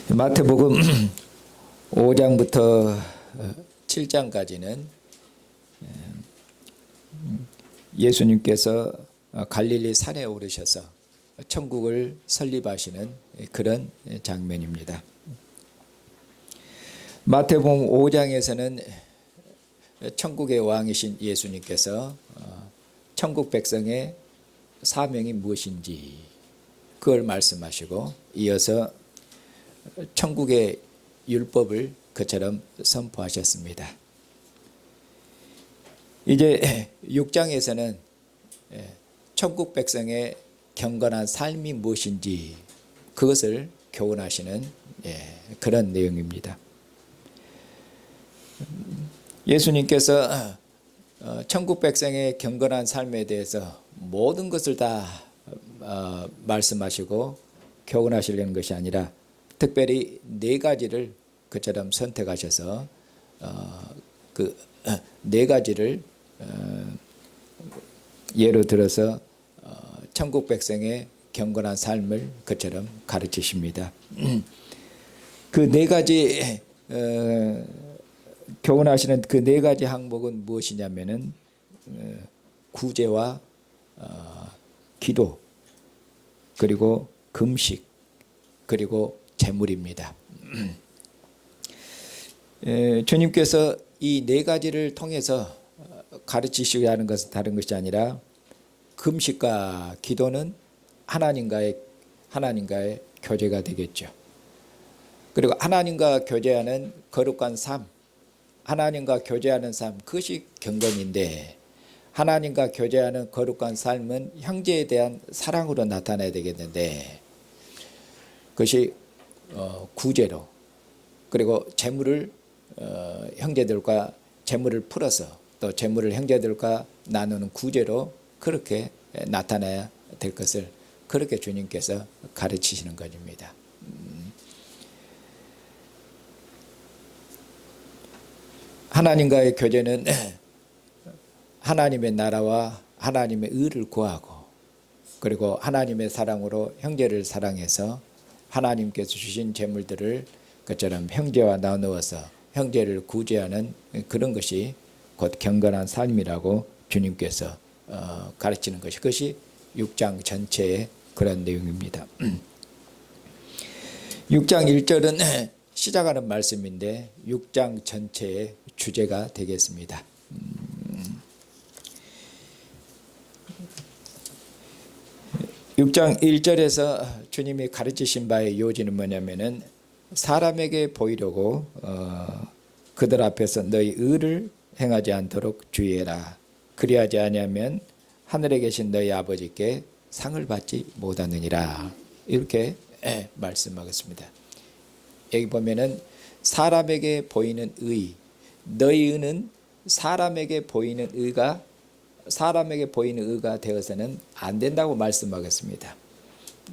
마태복음 5장부터 7장까지는 예수님께서 갈릴리 산에 오르셔서 천국을 설립하시는 그런 장면입니다. 마태복음 5장에서는 천국의 왕이신 예수님께서 천국 백성의 사명이 무엇인지 그걸 말씀하시고, 이어서 천국의 율법을 그처럼 선포하셨습니다. 이제 6장에서는 천국 백성의 경건한 삶이 무엇인지 그것을 교훈하시는 그런 내용입니다. 예수님께서 천국 백성의 경건한 삶에 대해서 모든 것을 다 말씀하시고 교훈하시려는 것이 아니라 특별히 네 가지를 그처럼 선택하셔서 그 네 가지를 예로 들어서 천국 백성의 경건한 삶을 그처럼 가르치십니다. 그 네 가지 교훈하시는 그 네 가지 항목은 무엇이냐면은 구제와 기도, 그리고 금식, 그리고 재물입니다. 주님께서 이 네 가지를 통해서 가르치시려 하는 것은 다른 것이 아니라 금식과 기도는 하나님과의 교제가 되겠죠. 그리고 하나님과 교제하는 거룩한 삶, 하나님과 교제하는 삶, 그것이 경건인데, 하나님과 교제하는 거룩한 삶은 형제에 대한 사랑으로 나타나야 되겠는데, 그것이 구제로, 그리고 재물을 형제들과 재물을 풀어서 또 재물을 형제들과 나누는 구제로 그렇게 나타나야 될 것을 그렇게 주님께서 가르치시는 것입니다. 하나님과의 교제는 하나님의 나라와 하나님의 의를 구하고, 그리고 하나님의 사랑으로 형제를 사랑해서 하나님께서 주신 재물들을 그처럼 형제와 나누어서 형제를 구제하는 그런 것이 곧 경건한 삶이라고 주님께서 가르치는 것이, 그것이 6장 전체의 그런 내용입니다. 6장 1절은 시작하는 말씀인데 6장 전체의 주제가 되겠습니다. 6장 1절에서 주님이 가르치신 바의 요지는 뭐냐면은 사람에게 보이려고 그들 앞에서 너희 의를 행하지 않도록 주의해라. 그리하지 아니하면 하늘에 계신 너희 아버지께 상을 받지 못하느니라. 이렇게 말씀하겠습니다. 여기 보면은 사람에게 보이는 의, 너희 의는 사람에게 보이는 의가 되어서는 안 된다고 말씀하겠습니다.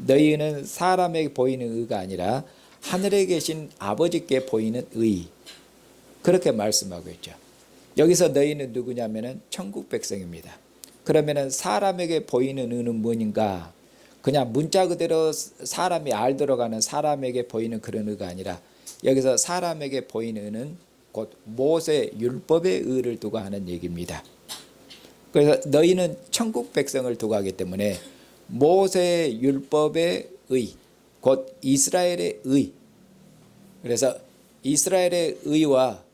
너희는 사람에게 보이는 의가 아니라 하늘에 계신 아버지께 보이는 의, 그렇게 말씀하고 있죠. 여기서 너희는 누구냐면은 천국 백성입니다. 그러면은 사람에게 보이는 의는 뭐인가? 그냥 문자 그대로 사람이 알도록 하는 사람에게 보이는 그런 의가 아니라, 여기서 사람에게 보이는 의는 곧 모세 율법의 의를 두고 하는 얘기입니다. 그래서 너희는 천국 백성을 두고 하기 때문에 모세 율법의 의, 곧 이스라엘의 의, 그래서 이스라엘의 의와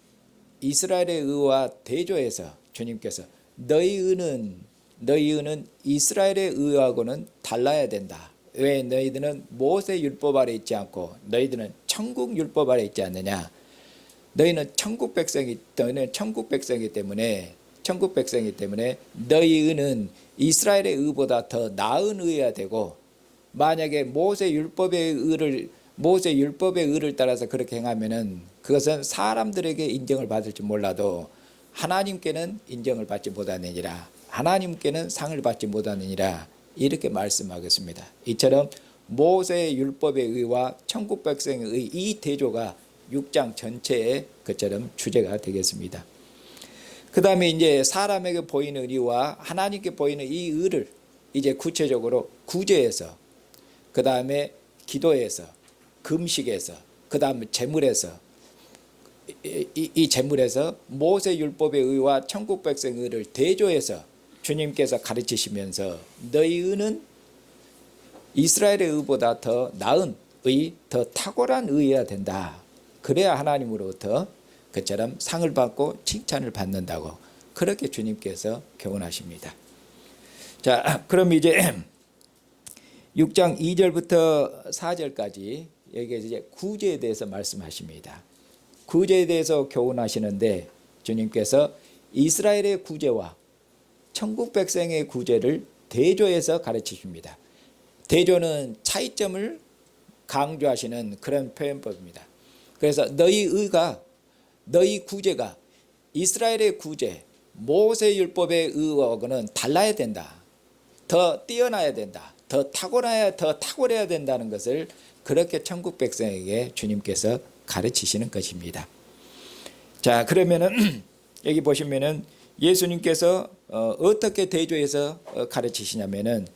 대조해서 주님께서 너희 의는 이스라엘의 의하고는 달라야 된다. 왜? 너희들은 모세 율법 아래 있지 않고 너희들은 천국 율법 아래 있지 않느냐. 너희는 천국 백성이기 때문에 너희 의는 이스라엘의 의보다 더 나은 의여야 되고, 만약에 모세 율법의 의를 따라서 그렇게 행하면은 그것은 사람들에게 인정을 받을지 몰라도 하나님께는 인정을 받지 못하느니라, 하나님께는 상을 받지 못하느니라, 이렇게 말씀하겠습니다. 이처럼 모세 율법의 의와 천국 백성의 의, 이 대조가 6장 전체의 그처럼 주제가 되겠습니다. 그 다음에 이제 사람에게 보이는 의와 하나님께 보이는 이 의를 이제 구체적으로 구제해서, 그 다음에 기도해서, 금식해서, 그 다음 재물에서 이 재물에서 모세 율법의 의와 천국 백성의 의를 대조해서 주님께서 가르치시면서 너희 의는 이스라엘의 의보다 더 나은 의, 더 탁월한 의여야 된다. 그래야 하나님으로부터 그처럼 상을 받고 칭찬을 받는다고 그렇게 주님께서 교훈하십니다. 자, 그럼 이제 6장 2절부터 4절까지 여기에서 이제 구제에 대해서 말씀하십니다. 구제에 대해서 교훈하시는데 주님께서 이스라엘의 구제와 천국 백성의 구제를 대조해서 가르치십니다. 대조는 차이점을 강조하시는 그런 표현법입니다. 그래서 너희 의가, 너희 구제가 이스라엘의 구제, 모세율법의 의하고는 달라야 된다. 더 뛰어나야 된다. 더 탁월해야 된다는 것을 그렇게 천국 백성에게 주님께서 가르치시는 것입니다. 자, 그러면은 여기 보시면은 예수님께서 어떻게 대조해서 가르치시냐면은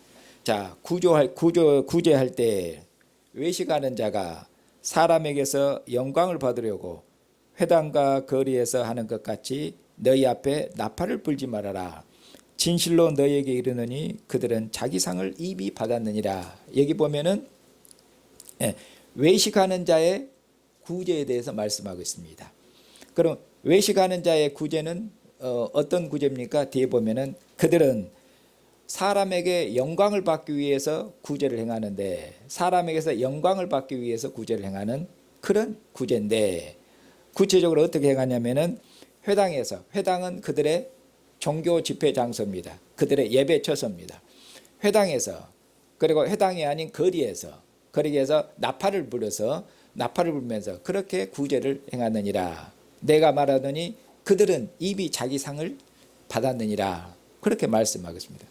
자, 구제할 때 외식하는 자가 사람에게서 영광을 받으려고 회당과 거리에서 하는 것 같이 너희 앞에 나팔을 불지 말아라. 진실로 너희에게 이르노니 그들은 자기 상을 이미 받았느니라. 여기 보면은 외식하는 자의 구제에 대해서 말씀하고 있습니다. 그럼 외식하는 자의 구제는 어떤 구제입니까? 뒤에 보면은 그들은 사람에게 영광을 받기 위해서 구제를 행하는데 사람에게서 영광을 받기 위해서 구제를 행하는 그런 구제인데 구체적으로 어떻게 행하냐면은 회당은 그들의 종교 집회 장소입니다. 그들의 예배 처소입니다. 회당에서 그리고 회당이 아닌 거리에서 나팔을 불면서 그렇게 구제를 행하느니라. 내가 말하더니 그들은 이미 자기 상을 받았느니라. 그렇게 말씀하겠습니다.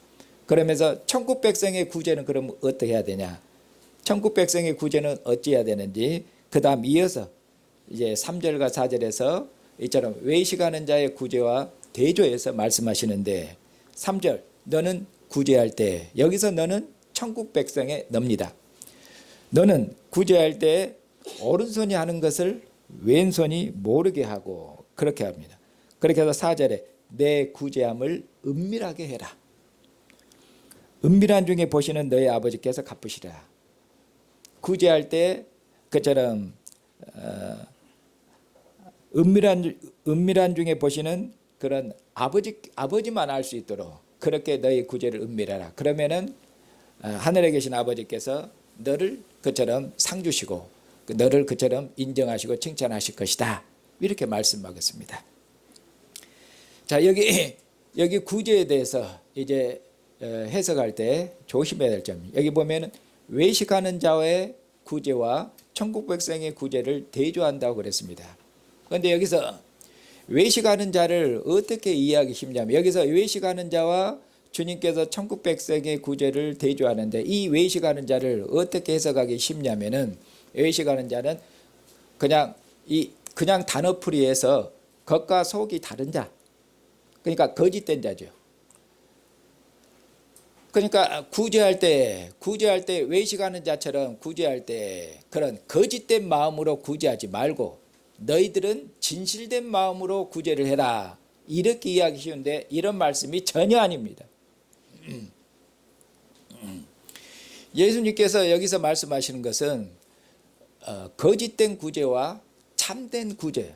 그러면서 천국 백성의 구제는 그럼 어떻게 해야 되냐? 천국 백성의 구제는 어찌해야 되는지 그 다음 이어서 이제 3절과 4절에서 이처럼 외식하는 자의 구제와 대조해서 말씀하시는데 3절 너는 구제할 때 여기서 너는 천국 백성의 너입니다. 너는 구제할 때 오른손이 하는 것을 왼손이 모르게 하고 그렇게 합니다. 그렇게 해서 4절에 내 구제함을 은밀하게 해라. 은밀한 중에 보시는 너희 아버지께서 갚으시라. 구제할 때 그처럼 은밀한 중에 보시는 그런 아버지만 알 수 있도록 그렇게 너희 구제를 은밀하라. 그러면은 하늘에 계신 아버지께서 너를 그처럼 상 주시고 너를 그처럼 인정하시고 칭찬하실 것이다. 이렇게 말씀하겠습니다. 자, 여기 구제에 대해서 이제 해석할 때 조심해야 될 점이 여기 보면은 외식하는 자의 구제와 천국 백성의 구제를 대조한다고 그랬습니다. 그런데 여기서 외식하는 자를 어떻게 이해하기 쉽냐면 여기서 외식하는 자와 주님께서 천국 백성의 구제를 대조하는데 이 외식하는 자를 어떻게 해석하기 쉽냐면은 외식하는 자는 그냥 단어풀이해서 겉과 속이 다른 자, 그러니까 거짓된 자죠. 그러니까 구제할 때 외식하는 자처럼 구제할 때 그런 거짓된 마음으로 구제하지 말고 너희들은 진실된 마음으로 구제를 해라. 이렇게 이해하기 쉬운데 이런 말씀이 전혀 아닙니다. 예수님께서 여기서 말씀하시는 것은 거짓된 구제와 참된 구제,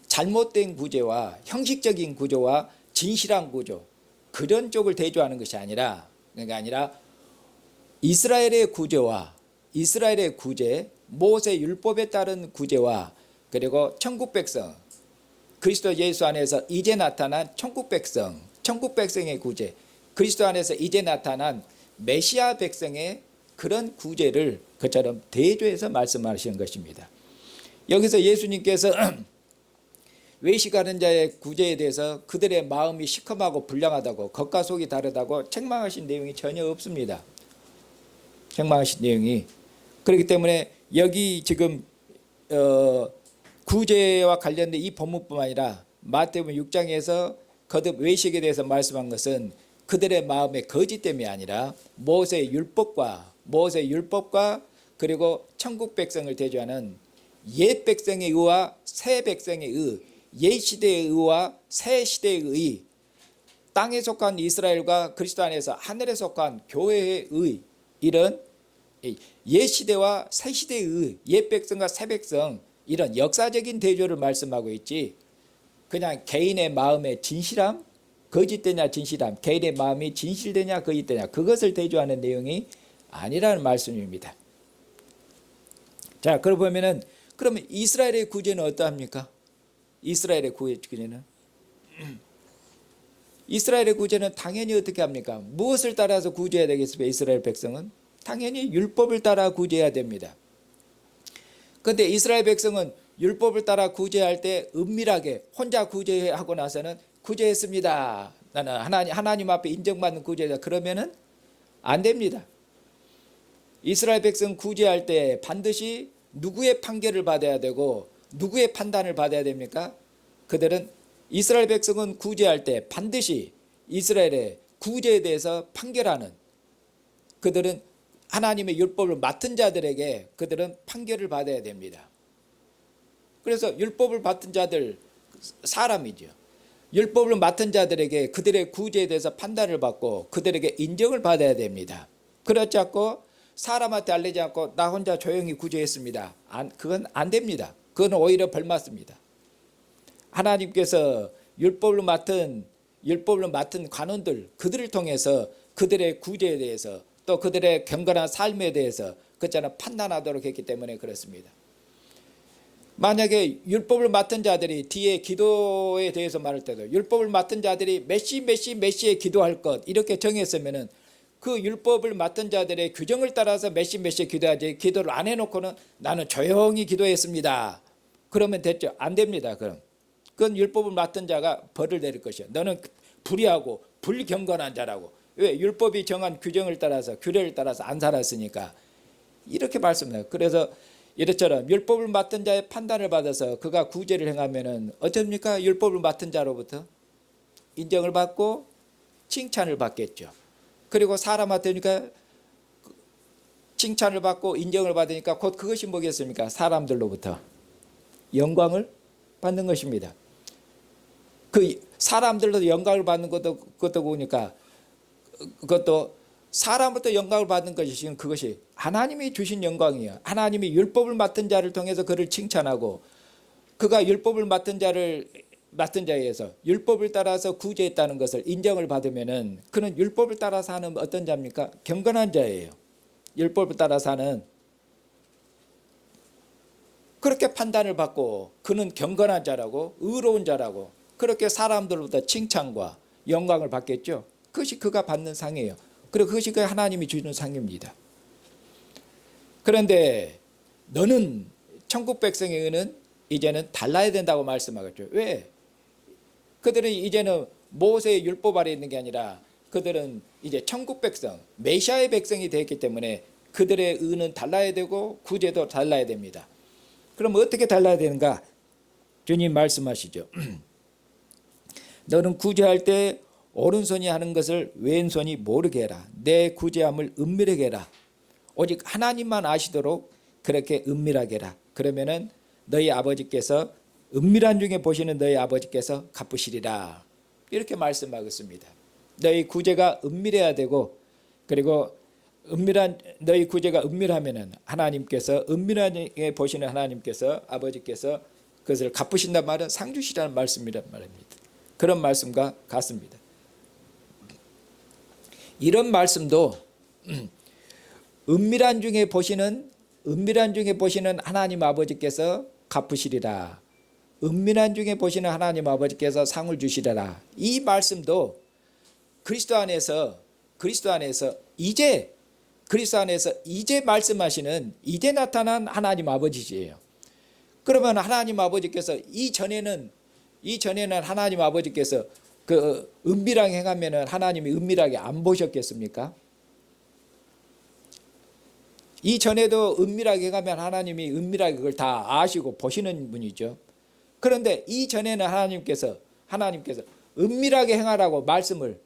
잘못된 구제와 형식적인 구조와 진실한 구조 그런 쪽을 대조하는 것이 아니라 이스라엘의 구제와 이스라엘의 구제, 모세 율법에 따른 구제와 그리고 천국 백성, 그리스도 예수 안에서 이제 나타난 천국 백성의 구제, 그리스도 안에서 이제 나타난 메시아 백성의 그런 구제를 그처럼 대조해서 말씀하시는 것입니다. 여기서 예수님께서 외식하는 자의 구제에 대해서 그들의 마음이 시커멓고 불량하다고 겉과 속이 다르다고 책망하신 내용이 전혀 없습니다. 책망하신 내용이. 그렇기 때문에 여기 지금 구제와 관련된 이 본문뿐만 아니라 마태복음 6장에서 거듭 외식에 대해서 말씀한 것은 그들의 마음의 거짓됨이 아니라 모세 율법과 그리고 천국 백성을 대조하는 옛 백성의 의와 새 백성의 의, 옛 시대의 의와 새 시대의 의, 땅에 속한 이스라엘과 그리스도 안에서 하늘에 속한 교회의 의, 이런 옛 시대와 새 시대의 의, 옛 백성과 새 백성, 이런 역사적인 대조를 말씀하고 있지, 그냥 개인의 마음의 진실함, 거짓되냐 진실함, 개인의 마음이 진실되냐 거짓되냐, 그것을 대조하는 내용이 아니라는 말씀입니다. 자, 그러고 보면은 그러면 이스라엘의 구제는 어떠합니까? 이스라엘의 구제는 이스라엘의 구제는 당연히 어떻게 합니까? 무엇을 따라서 구제해야 되겠습니까? 이스라엘 백성은 당연히 율법을 따라 구제해야 됩니다. 그런데 이스라엘 백성은 율법을 따라 구제할 때 은밀하게 혼자 구제하고 나서는 구제했습니다, 나는 하나님 앞에 인정받는 구제다, 그러면은 안 됩니다. 이스라엘 백성 구제할 때 반드시 누구의 판결을 받아야 되고 누구의 판단을 받아야 됩니까? 그들은 이스라엘 백성은 구제할 때 반드시 이스라엘의 구제에 대해서 판결하는, 그들은 하나님의 율법을 맡은 자들에게 그들은 판결을 받아야 됩니다. 그래서 율법을 맡은 자들, 사람이죠. 율법을 맡은 자들에게 그들의 구제에 대해서 판단을 받고 그들에게 인정을 받아야 됩니다. 그렇지 않고 사람한테 알리지 않고 나 혼자 조용히 구제했습니다, 그건 안 됩니다. 그건 오히려 벌맞습니다. 하나님께서 율법을 맡은 관원들, 그들을 통해서 그들의 구제에 대해서 또 그들의 경건한 삶에 대해서 그처럼 판단하도록 했기 때문에 그렇습니다. 만약에 율법을 맡은 자들이 뒤에 기도에 대해서 말할 때도 율법을 맡은 자들이 메시에 기도할 것 이렇게 정했으면은 그 율법을 맡은 자들의 규정을 따라서 메시에 기도하지, 기도를 안 해놓고는 나는 조용히 기도했습니다, 그러면 됐죠? 안 됩니다. 그건 율법을 맡은 자가 벌을 내릴 것이야. 너는 불의하고 불경건한 자라고. 왜? 율법이 정한 규정을 따라서, 규례를 따라서 안 살았으니까. 이렇게 말씀해요. 그래서 이처럼 율법을 맡은 자의 판단을 받아서 그가 구제를 행하면은 어떻습니까? 율법을 맡은 자로부터 인정을 받고 칭찬을 받겠죠. 그리고 사람한테니까 칭찬을 받고 인정을 받으니까 곧 그것이 뭐겠습니까? 사람들로부터 영광을 받는 것입니다. 그 사람들로부터 영광을 받는 것도 보니까 그것도 사람부터 영광을 받는 것이 지금 그것이 하나님이 주신 영광이에요. 하나님이 율법을 맡은 자를 통해서 그를 칭찬하고 그가 율법을 맡은 자에 의해서 율법을 따라서 구제했다는 것을 인정을 받으면은 그는 율법을 따라서 하는 어떤 자입니까? 경건한 자예요. 율법을 따라서 하는, 그렇게 판단을 받고 그는 경건한 자라고 의로운 자라고 그렇게 사람들로부터 칭찬과 영광을 받겠죠. 그것이 그가 받는 상이에요. 그리고 그것이 그 하나님이 주는 상입니다. 그런데 너는 천국 백성의 의는 이제는 달라야 된다고 말씀하겠죠. 왜? 그들은 이제는 모세의 율법 아래 있는 게 아니라 그들은 이제 천국 백성, 메시아의 백성이 되었기 때문에 그들의 의는 달라야 되고 구제도 달라야 됩니다. 그럼 어떻게 달라야 되는가? 주님 말씀하시죠. 너는 구제할 때 오른손이 하는 것을 왼손이 모르게 해라. 내 구제함을 은밀하게 해라. 오직 하나님만 아시도록 그렇게 은밀하게 해라. 그러면은 너희 아버지께서 은밀한 중에 보시는 너희 아버지께서 갚으시리라. 이렇게 말씀하고 있습니다. 너희 구제가 은밀해야 되고, 그리고 너희 구제가 은밀하면은 하나님께서 은밀하게 보시는 하나님께서 아버지께서 그것을 갚으신단 말은 상 주시라는 말씀이란 말입니다. 그런 말씀과 같습니다. 이런 말씀도 은밀한 중에 보시는 하나님 아버지께서 갚으시리라. 은밀한 중에 보시는 하나님 아버지께서 상을 주시리라. 이 말씀도 그리스도 안에서 이제 말씀하시는, 이제 나타난 하나님 아버지예요. 그러면 하나님 아버지께서 이전에는 하나님 아버지께서 그 은밀하게 행하면은 하나님이 은밀하게 안 보셨겠습니까? 이전에도 은밀하게 행하면 하나님이 은밀하게 그걸 다 아시고 보시는 분이죠. 그런데 이전에는 하나님께서 은밀하게 행하라고 말씀을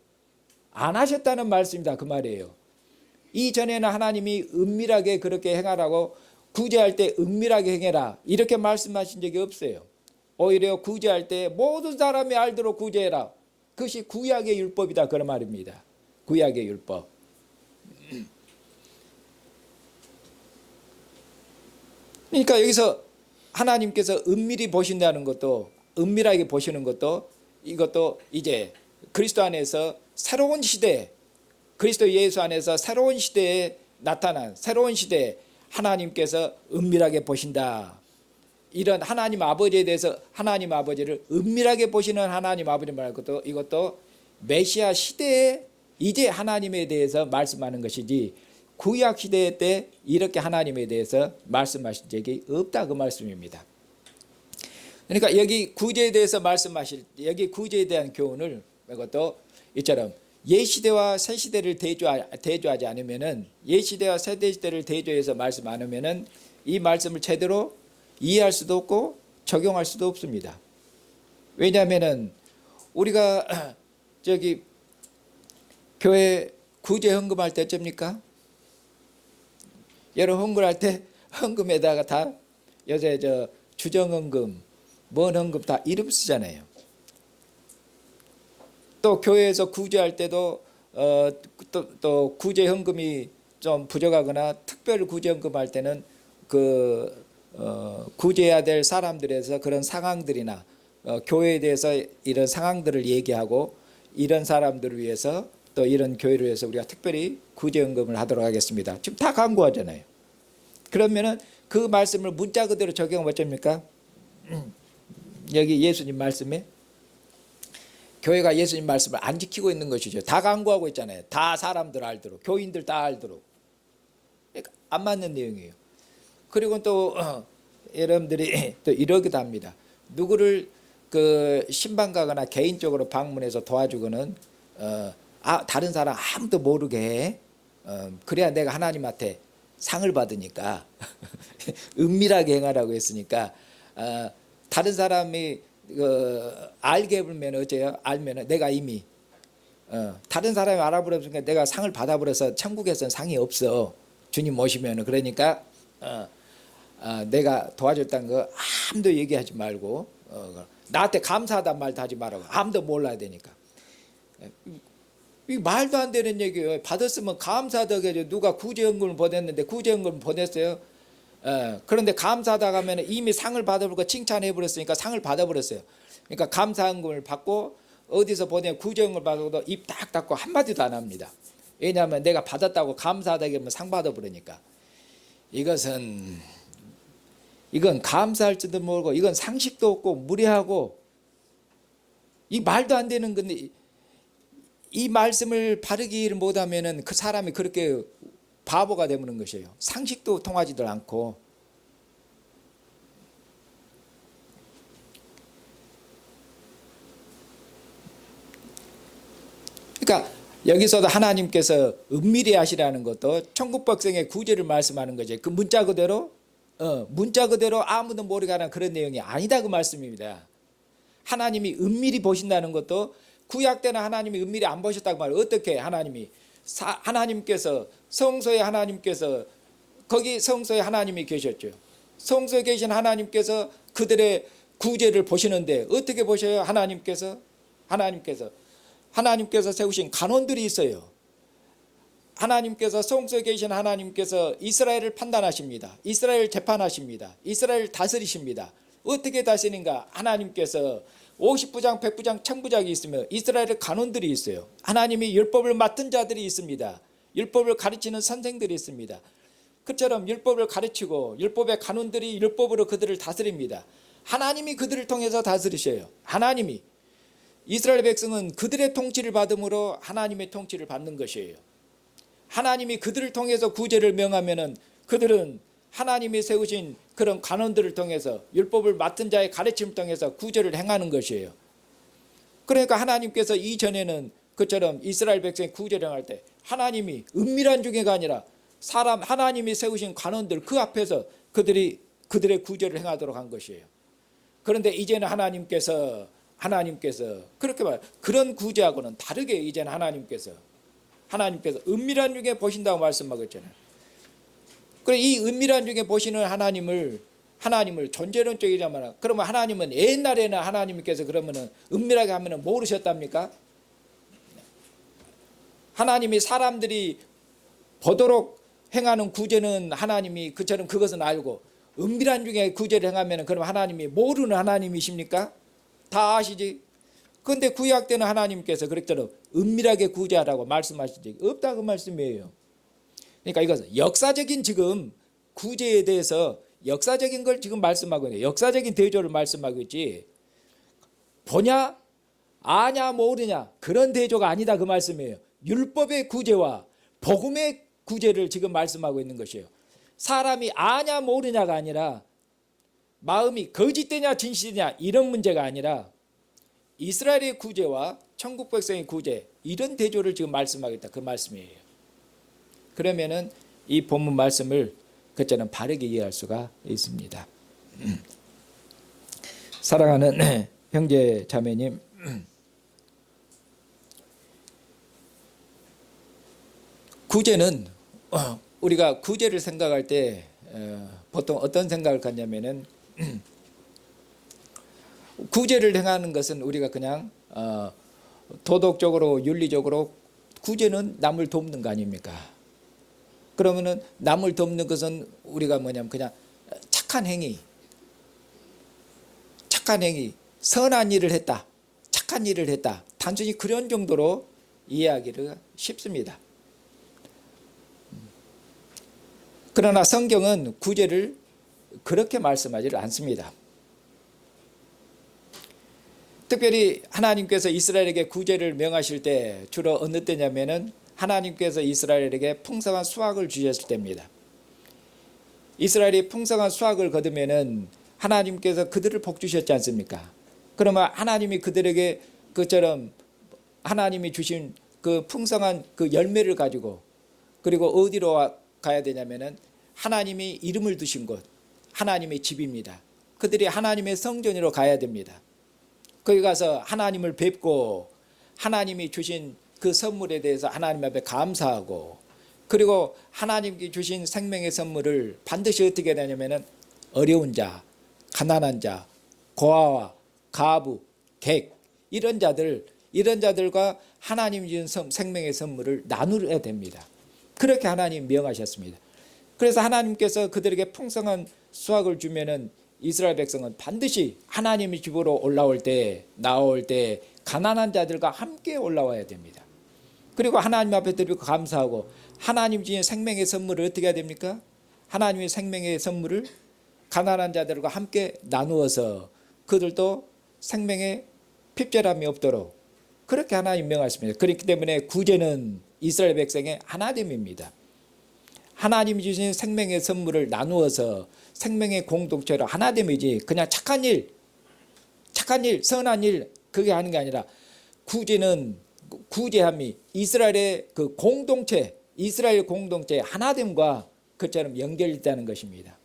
안 하셨다는 말씀이다, 그 말이에요. 이전에는 하나님이 은밀하게 그렇게 행하라고 구제할 때 은밀하게 행해라 이렇게 말씀하신 적이 없어요. 오히려 구제할 때 모든 사람이 알도록 구제해라. 그것이 구약의 율법이다 그런 말입니다. 구약의 율법. 그러니까 여기서 하나님께서 은밀히 보신다는 것도 은밀하게 보시는 것도 이것도 이제 그리스도 안에서 새로운 시대 그리스도 예수 안에서 새로운 시대에 나타난 새로운 시대에 하나님께서 은밀하게 보신다. 이런 하나님 아버지에 대해서 하나님 아버지를 은밀하게 보시는 하나님 아버지 말 것도 이것도 메시아 시대에 이제 하나님에 대해서 말씀하는 것이지 구약 시대 때 이렇게 하나님에 대해서 말씀하신 적이 없다 그 말씀입니다. 그러니까 여기 구제에 대해서 말씀하실 여기 구제에 대한 교훈을 이것도 이처럼 옛시대와 새시대를 대조하지 않으면은 옛시대와 새시대를 대조해서 말씀 안 하면은 이 말씀을 제대로 이해할 수도 없고 적용할 수도 없습니다. 왜냐하면은 우리가 저기 교회 구제 헌금할 때 어쩝니까? 여러분 헌금할 때 헌금에다가 다 요새 저 주정헌금, 뭔 헌금 다 이름 쓰잖아요. 또 교회에서 구제할 때도 또 구제 헌금이 좀 부족하거나 특별 구제 헌금 할 때는 구제해야 될 사람들에서 그런 상황들이나 교회에 대해서 이런 상황들을 얘기하고 이런 사람들을 위해서 또 이런 교회를 위해서 우리가 특별히 구제 헌금을 하도록 하겠습니다. 지금 다 강구하잖아요. 그러면은 그 말씀을 문자 그대로 적용하면 어쩝니까? 여기 예수님 말씀에 교회가 예수님 말씀을 안 지키고 있는 것이죠. 다 강구하고 있잖아요. 다 사람들 알도록 교인들 다 알도록. 그러니까 안 맞는 내용이에요. 그리고 또 여러분들이 또 이러기도 합니다. 누구를 신방 가거나 개인적으로 방문해서 도와주고는 다른 사람 아무도 모르게 해. 그래야 내가 하나님한테 상을 받으니까 은밀하게 행하라고 했으니까 다른 사람이 알게 해보면 어째요? 알면 내가 이미 다른 사람이 알아버렸으니까 내가 상을 받아버려서 천국에서는 상이 없어. 주님 모시면 그러니까 내가 도와줬다는 거 아무도 얘기하지 말고 나한테 감사하단 말도 하지 말라고. 아무도 몰라야 되니까. 이 말도 안 되는 얘기예요. 받았으면 감사하다고 해야죠. 누가 구제연금을 보냈는데 구제연금을 보냈어요. 그런데 감사하다가 하면 이미 상을 받아버리고 칭찬해버렸으니까 상을 받아버렸어요. 그러니까 감사연금을 받고 어디서 보내 구제연금을 받아도 입 딱 닫고 한마디도 안 합니다. 왜냐하면 내가 받았다고 감사하다고 하면 상 받아버리니까. 이건 감사할지도 모르고 이건 상식도 없고 무례하고 이 말도 안 되는 건데 이 말씀을 바르게 이해를 못하면은 그 사람이 그렇게 바보가 되는 것이에요. 상식도 통하지도 않고. 그러니까 여기서도 하나님께서 은밀히 하시라는 것도 천국 백성의 구제를 말씀하는 거죠. 그 문자 그대로 아무도 모르게 하는 그런 내용이 아니다 그 말씀입니다. 하나님이 은밀히 보신다는 것도 구약 때는 하나님이 은밀히 안 보셨다고 말해요. 어떻게 하나님께서 성소에 하나님께서 거기 성소에 하나님이 계셨죠. 성소에 계신 하나님께서 그들의 구제를 보시는데 어떻게 보셔요? 하나님께서 세우신 간원들이 있어요. 하나님께서 성소에 계신 하나님께서 이스라엘을 판단하십니다. 이스라엘 재판하십니다. 이스라엘 다스리십니다. 어떻게 다스리는가? 하나님께서 50부장, 100부장, 1000부장이 있으며 이스라엘의 간원들이 있어요. 하나님이 율법을 맡은 자들이 있습니다. 율법을 가르치는 선생들이 있습니다. 그처럼 율법을 가르치고 율법의 간원들이 율법으로 그들을 다스립니다. 하나님이 그들을 통해서 다스리셔요. 하나님이 이스라엘 백성은 그들의 통치를 받음으로 하나님의 통치를 받는 것이에요. 하나님이 그들을 통해서 구제를 명하면은 그들은 하나님이 세우신 그런 간원들을 통해서 율법을 맡은 자의 가르침을 통해서 구제를 행하는 것이에요. 그러니까 하나님께서 이전에는 그처럼 이스라엘 백성이 구제를 행할 때 하나님이 은밀한 중에가 아니라 하나님이 세우신 간원들 그 앞에서 그들의 구제를 행하도록 한 것이에요. 그런데 이제는 하나님께서 그렇게 그런 구제하고는 다르게 이제는 하나님께서 하나님께서 은밀한 중에 보신다고 말씀하고 있잖아요. 그래 이 은밀한 중에 보시는 하나님을 존재론적이자면 그러면 하나님은 옛날에는 하나님께서 그러면은 은밀하게 하면은 모르셨답니까? 하나님이 사람들이 보도록 행하는 구제는 하나님이 그처럼 그것은 알고 은밀한 중에 구제를 행하면 그럼 하나님이 모르는 하나님이십니까? 다 아시지? 그런데 구약 때는 하나님께서 그랬더니 은밀하게 구제하라고 말씀하신 적이 없다 그 말씀이에요. 그러니까 이것은 역사적인 지금 구제에 대해서 역사적인 걸 지금 말씀하고 있는 역사적인 대조를 말씀하고 있지 보냐 아냐 모르냐 그런 대조가 아니다 그 말씀이에요. 율법의 구제와 복음의 구제를 지금 말씀하고 있는 것이에요. 사람이 아냐 모르냐가 아니라 마음이 거짓되냐 진실이냐 이런 문제가 아니라 이스라엘의 구제와 천국 백성의 구제 이런 대조를 지금 말씀하겠다 그 말씀이에요. 그러면은 이 본문 말씀을 그때는 바르게 이해할 수가 있습니다. 사랑하는 형제 자매님, 구제는 우리가 구제를 생각할 때 보통 어떤 생각을 갖냐면은 구제를 행하는 것은 우리가 그냥 도덕적으로 윤리적으로 구제는 남을 돕는 거 아닙니까? 그러면은 남을 돕는 것은 우리가 뭐냐면 그냥 착한 행위, 선한 일을 했다, 착한 일을 했다. 단순히 그런 정도로 이해하기가 쉽습니다. 그러나 성경은 구제를 그렇게 말씀하지를 않습니다. 특별히 하나님께서 이스라엘에게 구제를 명하실 때 주로 어느 때냐면은 하나님께서 이스라엘에게 풍성한 수확을 주셨을 때입니다. 이스라엘이 풍성한 수확을 거두면은 하나님께서 그들을 복 주셨지 않습니까? 그러면 하나님이 그들에게 그처럼 하나님이 주신 그 풍성한 그 열매를 가지고 그리고 어디로 가야 되냐면은 하나님이 이름을 두신 곳, 하나님의 집입니다. 그들이 하나님의 성전으로 가야 됩니다. 거기 가서 하나님을 뵙고 하나님이 주신 그 선물에 대해서 하나님 앞에 감사하고 그리고 하나님께 주신 생명의 선물을 반드시 어떻게 되냐면은 어려운 자, 가난한 자, 고아와 가부, 객 이런 자들과 하나님이 주신 생명의 선물을 나누어야 됩니다. 그렇게 하나님 명하셨습니다. 그래서 하나님께서 그들에게 풍성한 수확을 주면은 이스라엘 백성은 반드시 하나님의 집으로 나올 때 가난한 자들과 함께 올라와야 됩니다. 그리고 하나님 앞에 드리고 감사하고 하나님 주신 생명의 선물을 어떻게 해야 됩니까? 하나님의 생명의 선물을 가난한 자들과 함께 나누어서 그들도 생명의 핍절함이 없도록 그렇게 하나님 명하십니다. 그렇기 때문에 구제는 이스라엘 백성의 하나됨입니다. 하나님이 주신 생명의 선물을 나누어서 생명의 공동체로 하나됨이지 그냥 착한 일, 선한 일 그게 하는 게 아니라 구제함이 이스라엘의 그 공동체, 이스라엘 공동체의 하나됨과 그처럼 연결되는 것입니다.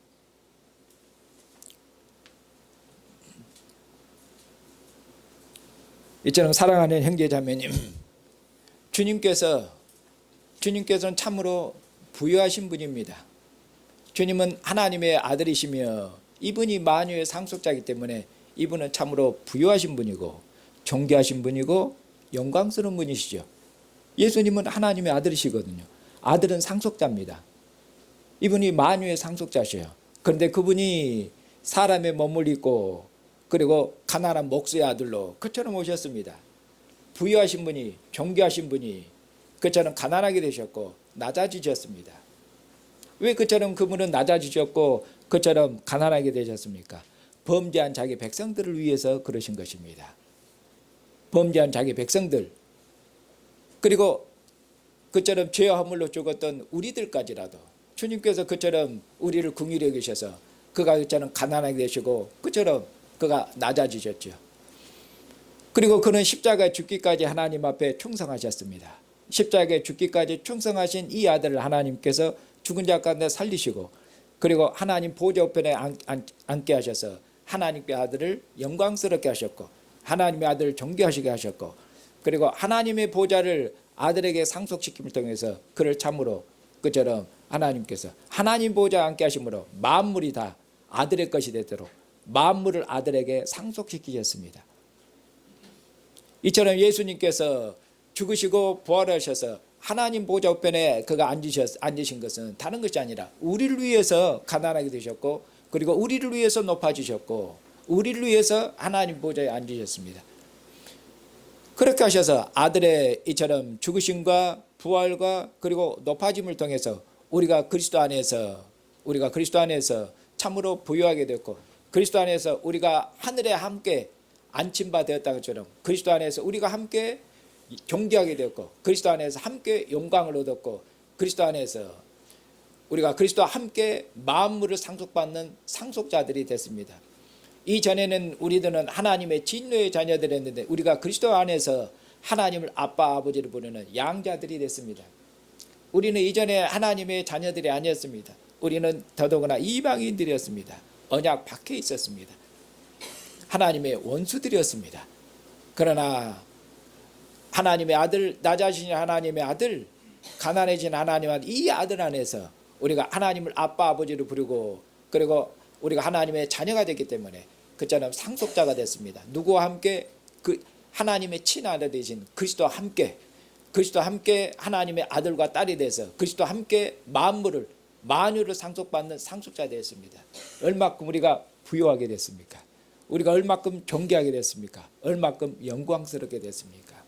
이처럼 사랑하는 형제 자매님, 주님께서는 참으로 부유하신 분입니다. 주님은 하나님의 아들이시며 이분이 만유의 상속자이기 때문에 이분은 참으로 부유하신 분이고 존귀하신 분이고 영광스러운 분이시죠. 예수님은 하나님의 아들이시거든요. 아들은 상속자입니다. 이분이 만유의 상속자시요. 그런데 그분이 사람의 몸을 입고 그리고 가난한 목수의 아들로 그처럼 오셨습니다. 부유하신 분이 존귀하신 분이 그처럼 가난하게 되셨고 낮아지셨습니다. 왜 그처럼 그분은 낮아지셨고 그처럼 가난하게 되셨습니까? 범죄한 자기 백성들을 위해서 그러신 것입니다. 범죄한 자기 백성들 그리고 그처럼 죄와 허물로 죽었던 우리들까지라도 주님께서 그처럼 우리를 긍휼히 여기셔서 그가 그처럼 가난하게 되시고 그처럼 그가 낮아지셨죠. 그리고 그는 십자가에 죽기까지 하나님 앞에 충성하셨습니다. 십자가에 죽기까지 충성하신 이 아들을 하나님께서 죽은 자 가운데 살리시고 그리고 하나님 보좌 우편에 앉게 하셔서 하나님의 아들을 영광스럽게 하셨고 하나님의 아들을 존귀하시게 하셨고 그리고 하나님의 보좌를 아들에게 상속시킴을 통해서 그를 참으로 그처럼 하나님께서 하나님 보좌에 앉게 하심으로 만물이 다 아들의 것이 되도록 만물을 아들에게 상속시키셨습니다. 이처럼 예수님께서 죽으시고 부활하셔서 하나님 보좌 우편에 그가 앉으신 것은 다른 것이 아니라 우리를 위해서 가난하게 되셨고, 그리고 우리를 위해서 높아지셨고, 우리를 위해서 하나님 보좌에 앉으셨습니다. 그렇게 하셔서 아들의 이처럼 죽으심과 부활과 그리고 높아짐을 통해서 우리가 그리스도 안에서 참으로 부유하게 됐고, 그리스도 안에서 우리가 하늘에 함께 안침바 되었다는 것처럼 그리스도 안에서 우리가 함께 존귀하게 되었고, 그리스도 안에서 함께 영광을 얻었고, 그리스도 안에서 우리가 그리스도와 함께 만물을 상속받는 상속자들이 됐습니다. 이전에는 우리들은 하나님의 진노의 자녀들이었는데 우리가 그리스도 안에서 하나님을 아빠 아버지를 부르는 양자들이 됐습니다. 우리는 이전에 하나님의 자녀들이 아니었습니다. 우리는 더더구나 이방인들이었습니다. 언약 밖에 있었습니다. 하나님의 원수들이었습니다. 그러나 하나님의 아들, 나 자신이 하나님의 아들, 가난해진 하나님 아들, 이 아들 안에서 우리가 하나님을 아빠 아버지로 부르고, 그리고 우리가 하나님의 자녀가 됐기 때문에 그처럼 상속자가 됐습니다. 누구와 함께? 그 하나님의 친아들 되신 그리스도와 함께 하나님의 아들과 딸이 돼서 그리스도와 함께 만유를 상속받는 상속자 되었습니다. 얼마큼 우리가 부유하게 됐습니까? 우리가 얼마큼 존귀하게 됐습니까? 얼마큼 영광스럽게 됐습니까?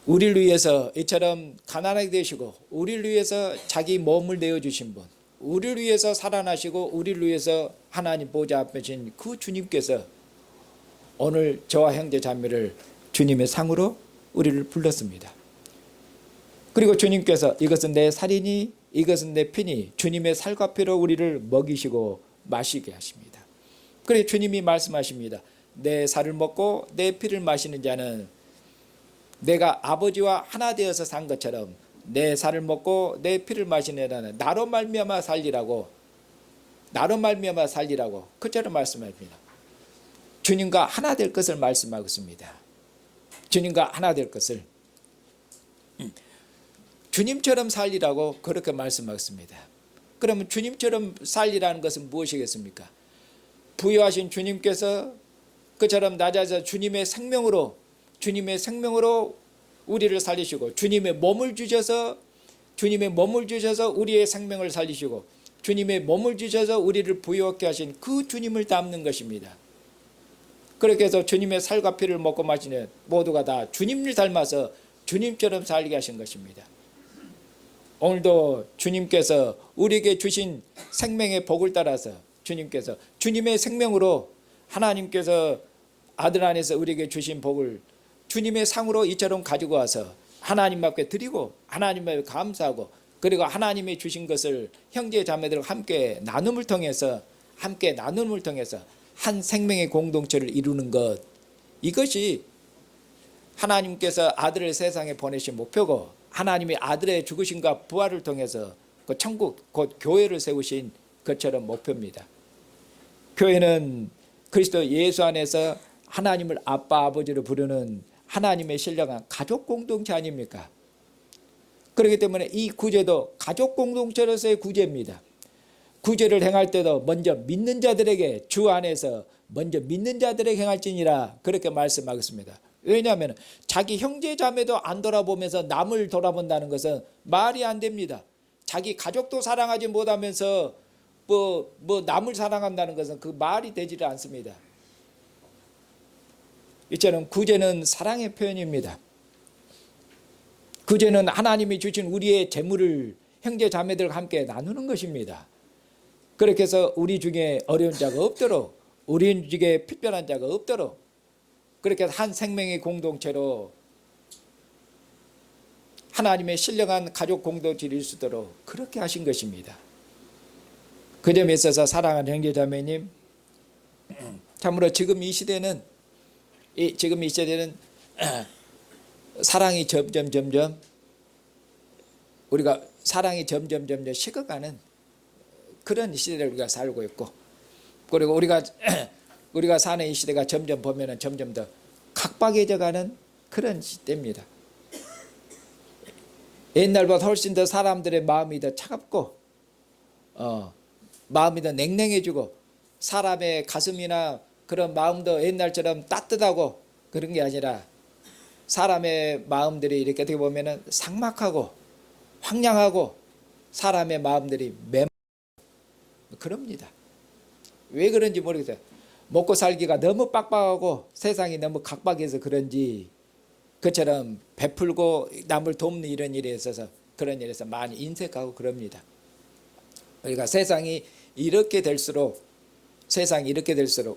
우리를 위해서 이처럼 가난하게 되시고, 우리를 위해서 자기 몸을 내어주신 분, 우리를 위해서 살아나시고 우리를 위해서 하나님 보좌 앞에 신 그 주님께서 오늘 저와 형제 자매를 주님의 상으로 우리를 불렀습니다. 그리고 주님께서 이것은 내 살이니 이것은 내 피니, 주님의 살과 피로 우리를 먹이시고 마시게 하십니다. 그래서 주님이 말씀하십니다. 내 살을 먹고 내 피를 마시는 자는 내가 아버지와 하나 되어서 산 것처럼 내 살을 먹고 내 피를 마시는 자는 나로 말미암아 살리라고 그처럼 말씀합니다. 주님과 하나 될 것을 말씀하고 있습니다. 주님과 하나 될 것을 주님처럼 살리라고 그렇게 말씀하고 있습니다. 그러면 주님처럼 살리라는 것은 무엇이겠습니까? 부유하신 주님께서 그처럼 낮아서 주님의 생명으로 우리를 살리시고, 주님의 몸을 주셔서 우리의 생명을 살리시고, 주님의 몸을 주셔서 우리를 부유하게 하신 그 주님을 닮는 것입니다. 그렇게 해서 주님의 살과 피를 먹고 마시는 모두가 다 주님을 닮아서 주님처럼 살게 하신 것입니다. 오늘도 주님께서 우리에게 주신 생명의 복을 따라서 주님께서 주님의 생명으로 하나님께서 아들 안에서 우리에게 주신 복을 주님의 상으로 이처럼 가지고 와서 하나님 앞에 드리고, 하나님 앞에 감사하고, 그리고 하나님이 주신 것을 형제 자매들과 함께 나눔을 통해서 한 생명의 공동체를 이루는 것, 이것이 하나님께서 아들을 세상에 보내신 목표고, 하나님이 아들의 죽으심과 부활을 통해서 그 천국 곧 교회를 세우신 것처럼 목표입니다. 교회는 그리스도 예수 안에서 하나님을 아빠 아버지로 부르는 하나님의 신령한 가족 공동체 아닙니까? 그렇기 때문에 이 구제도 가족 공동체로서의 구제입니다. 구제를 행할 때도 먼저 믿는 자들에게 주 안에서 먼저 믿는 자들에게 행할지니라 그렇게 말씀하겠습니다. 왜냐하면 자기 형제 자매도 안 돌아보면서 남을 돌아본다는 것은 말이 안 됩니다. 자기 가족도 사랑하지 못하면서 남을 사랑한다는 것은 그 말이 되지를 않습니다. 이처럼 구제는 사랑의 표현입니다. 구제는 하나님이 주신 우리의 재물을 형제 자매들과 함께 나누는 것입니다. 그렇게 해서 우리 중에 어려운 자가 없도록, 우리 중에 필변한 자가 없도록, 그렇게 한 생명의 공동체로 하나님의 신령한 가족 공동체를 이룰 수 있도록 그렇게 하신 것입니다. 그 점에 있어서 사랑하는 형제 자매님, 참으로 지금 이 시대는 사랑이 점점 식어가는 그런 시대를 우리가 살고 있고, 그리고 우리가 사는 이 시대가 점점 보면은 점점 더 각박해져가는 그런 시대입니다. 옛날보다 훨씬 더 사람들의 마음이 더 차갑고 마음이 더 냉랭해지고 사람의 가슴이나 그런 마음도 옛날처럼 따뜻하고 그런 게 아니라 사람의 마음들이 이렇게 어떻게 보면은 삭막하고 황량하고 사람의 마음들이 그럽니다. 왜 그런지 모르겠어요. 먹고 살기가 너무 빡빡하고 세상이 너무 각박해서 그런지 그처럼 베풀고 남을 돕는 이런 일에 있어서 그런 일에서 많이 인색하고 그럽니다. 그러니까 세상이 이렇게 될수록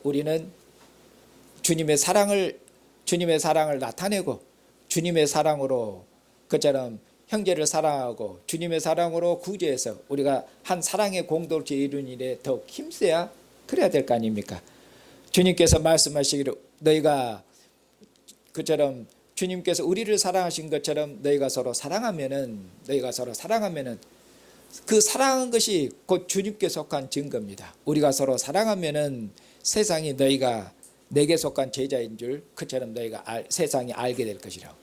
우리는 주님의 사랑을 나타내고 주님의 사랑으로 그처럼 형제를 사랑하고 주님의 사랑으로 구제해서 우리가 한 사랑의 공동체 이루는 일에 더욱 힘써야 그래야 될 거 아닙니까? 주님께서 말씀하시기를 너희가 그처럼 주님께서 우리를 사랑하신 것처럼 너희가 서로 사랑하면은 그 사랑한 것이 곧 주님께 속한 증거입니다. 우리가 서로 사랑하면은 세상이 너희가 내게 속한 제자인 줄 그처럼 너희가 세상이 알게 될 것이라고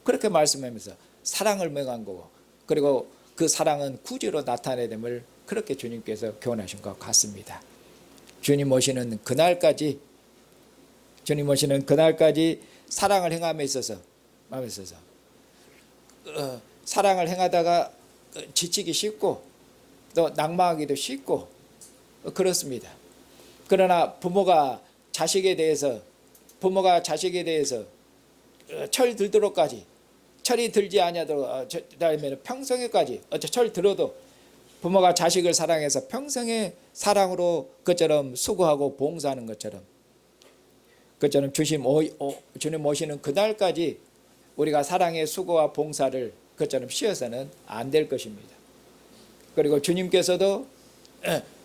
그렇게 말씀하면서 사랑을 명한 거고 그리고 그 사랑은 구제로 나타내야 됨을 그렇게 주님께서 교훈하신 것 같습니다. 주님 오시는 그날까지 사랑을 행함에 있어서 사랑을 행하다가 지치기 쉽고 또 낭망하기도 쉽고 그렇습니다. 그러나 부모가 자식에 대해서 철이 들도록까지 철이 들지 아니하도록 평생에까지 철 들어도 부모가 자식을 사랑해서 평생의 사랑으로 그처럼 수고하고 봉사하는 것처럼 주님 오시는 그날까지 우리가 사랑의 수고와 봉사를 그처럼 쉬어서는 안 될 것입니다. 그리고 주님께서도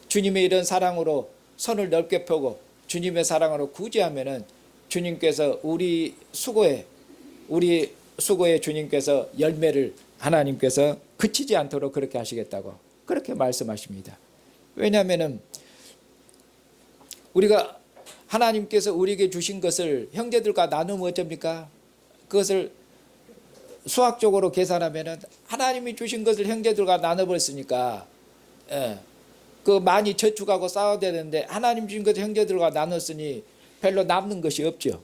주님의 이런 사랑으로 손을 넓게 펴고 주님의 사랑으로 구제하면은 주님께서 우리 수고에 주님께서 열매를 하나님께서 그치지 않도록 그렇게 하시겠다고 그렇게 말씀하십니다. 왜냐하면은 우리가 하나님께서 우리에게 주신 것을 형제들과 나누면 어쩝니까? 그것을 수학적으로 계산하면은 하나님이 주신 것을 형제들과 나눠버렸으니까 그 많이 저축하고 싸워야 되는데 하나님 주신 것을 형제들과 나눴으니 별로 남는 것이 없죠.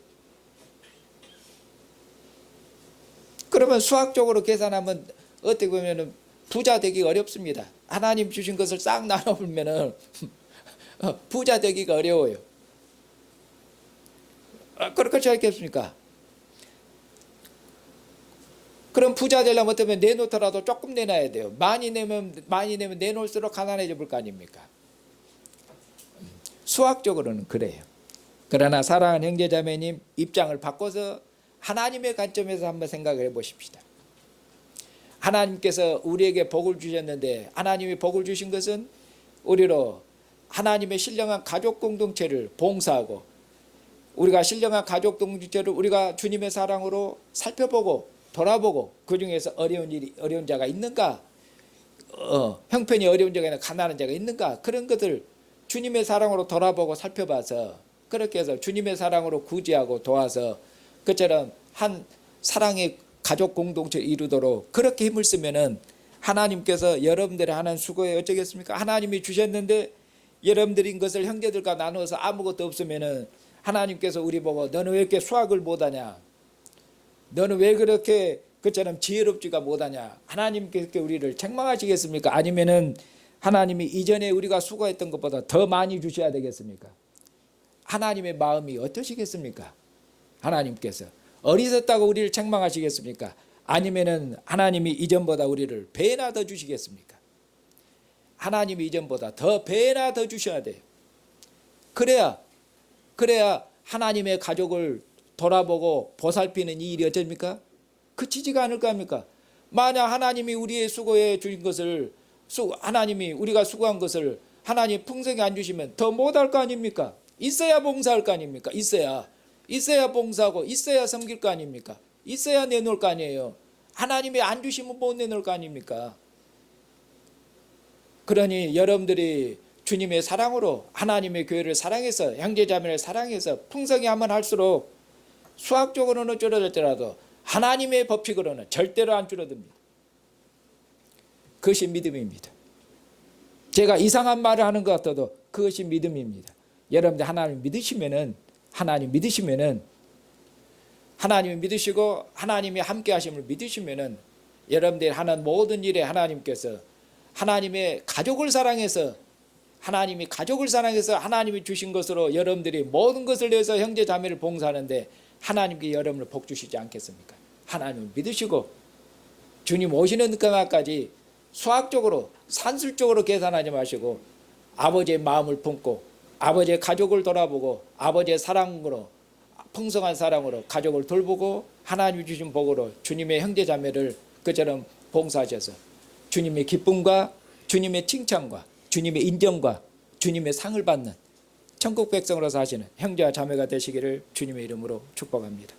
그러면 수학적으로 계산하면 어떻게 보면은 부자 되기 어렵습니다. 하나님 주신 것을 싹 나눠보면은 부자 되기가 어려워요. 그렇지 않겠습니까? 그럼 부자 되려면 어쩌면 내놓더라도 조금 내놔야 돼요. 많이 내면 내놓을수록 가난해져 볼 거 아닙니까? 수학적으로는 그래요. 그러나 사랑하는 형제자매님 입장을 바꿔서 하나님의 관점에서 한번 생각을 해보십시다. 하나님께서 우리에게 복을 주셨는데 하나님이 복을 주신 것은 우리로 하나님의 신령한 가족 공동체를 봉사하고 우리가 신령한 가족 공동체를 우리가 주님의 사랑으로 살펴보고 돌아보고 그 중에서 어려운 자가 있는가, 형편이 어려운 자가 있는가, 가난한 자가 있는가 그런 것들 주님의 사랑으로 돌아보고 살펴봐서 그렇게 해서 주님의 사랑으로 구제하고 도와서 그처럼 한 사랑의 가족 공동체를 이루도록 그렇게 힘을 쓰면은 하나님께서 여러분들의 하는 수고에 어쩌겠습니까? 하나님이 주셨는데 여러분들인 것을 형제들과 나누어서 아무것도 없으면은 하나님께서 우리 보고 너는 왜 이렇게 수학을 못하냐? 너는 왜 그렇게 그처럼 지혜롭지가 못하냐? 하나님께서 우리를 책망하시겠습니까? 아니면은 하나님이 이전에 우리가 수고했던 것보다 더 많이 주셔야 되겠습니까? 하나님의 마음이 어떠시겠습니까? 하나님께서 어리석다고 우리를 책망하시겠습니까? 아니면은 하나님이 이전보다 우리를 배나 더 주시겠습니까? 하나님이 이전보다 더 배나 더 주셔야 돼요. 그래야 하나님의 가족을 돌아보고 보살피는 이 일이 어쩝니까? 그치지가 않을 거 아닙니까? 만약 하나님이 우리의 수고에 주신 것을 하나님이 우리가 수고한 것을 하나님 풍성히 안 주시면 더 못할 거 아닙니까? 있어야 봉사할 거 아닙니까? 있어야 봉사하고 있어야 섬길 거 아닙니까? 있어야 내놓을 거 아니에요. 하나님이 안 주시면 못 내놓을 거 아닙니까? 그러니 여러분들이 주님의 사랑으로 하나님의 교회를 사랑해서 형제자매를 사랑해서 풍성히 하면 할수록 수학적으로는 줄어들더라도 하나님의 법칙으로는 절대로 안 줄어듭니다. 그것이 믿음입니다. 제가 이상한 말을 하는 것 같아도 그것이 믿음입니다. 여러분들 하나님 믿으시면은 하나님을 믿으시고 하나님이 함께 하심을 믿으시면은 여러분들이 하는 모든 일에 하나님께서 하나님의 가족을 사랑해서 하나님이 주신 것으로 여러분들이 모든 것을 내서 형제 자매를 봉사하는데 하나님께 여러분을 복 주시지 않겠습니까? 하나님을 믿으시고 주님 오시는 그날까지 수학적으로 산술적으로 계산하지 마시고 아버지의 마음을 품고 아버지의 가족을 돌아보고 아버지의 사랑으로 풍성한 사랑으로 가족을 돌보고 하나님이 주신 복으로 주님의 형제 자매를 그처럼 봉사하셔서 주님의 기쁨과 주님의 칭찬과 주님의 인정과 주님의 상을 받는 천국 백성으로 사시는 형제와 자매가 되시기를 주님의 이름으로 축복합니다.